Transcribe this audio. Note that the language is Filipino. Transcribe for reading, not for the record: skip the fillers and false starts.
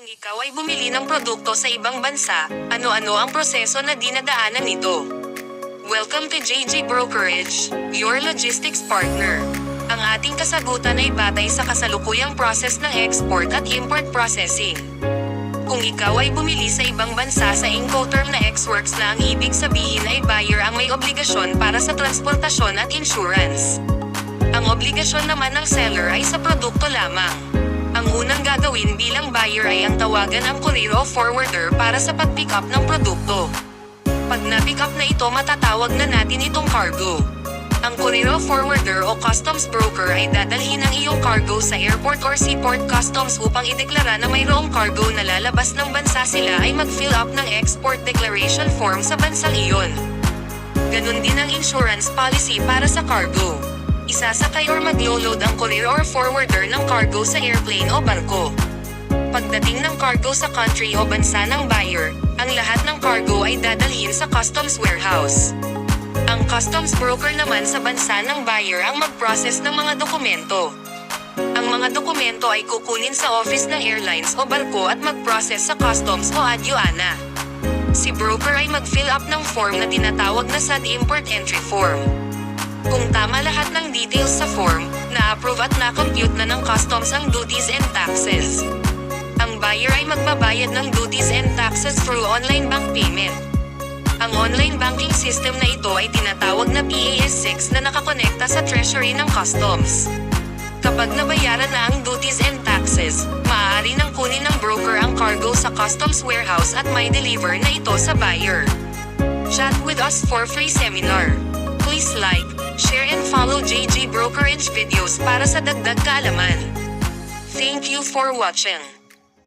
ikaw ay bumili ng produkto sa ibang bansa, ano-ano ang proseso na dinadaanan nito? Welcome to JG Brokerage, your logistics partner. Ang ating kasagutan ay batay sa kasalukuyang process ng export at import processing. Kung ikaw ay bumili sa ibang bansa sa Incoterm na ex-works na ang ibig sabihin ay buyer ang may obligasyon para sa transportasyon at insurance. Ang obligasyon naman ng seller ay sa produkto lamang. Ang unang gagawin bilang buyer ay ang tawagan ang courier o forwarder para sa pag-pick up ng produkto. Pag na-pick up na ito, matatawag na natin itong cargo. Ang courier o forwarder o customs broker ay dadalhin ang iyong cargo sa airport or seaport customs upang ideklara na mayroong cargo na lalabas ng bansa. Sila ay mag-fill up ng export declaration form sa bansang iyon. Ganun din ang insurance policy para sa cargo. Isasakay or maglo-load ang courier or forwarder ng cargo sa airplane o barko. Pagdating ng cargo sa country o bansa ng buyer, ang lahat ng cargo ay dadalhin sa customs warehouse. Ang customs broker naman sa bansa ng buyer ang mag-process ng mga dokumento. Ang mga dokumento ay kukunin sa office ng airlines o barko at mag-process sa customs o aduana. Si broker ay mag-fill up ng form na tinatawag na SAD Import Entry Form. Kung tama lahat ng details sa form, na-approve at na-compute na ng customs ang duties and taxes. Ang buyer ay magbabayad ng duties and taxes through online bank payment. Ang online banking system na ito ay tinatawag na PAS6 na nakakonekta sa treasury ng customs. Kapag nabayaran na ang duties and taxes, maaari nang kunin ng broker ang cargo sa customs warehouse at may deliver na ito sa buyer. Chat with us for free seminar. Please like, share and follow JG Brokerage videos para sa dagdag kaalaman. Thank you for watching.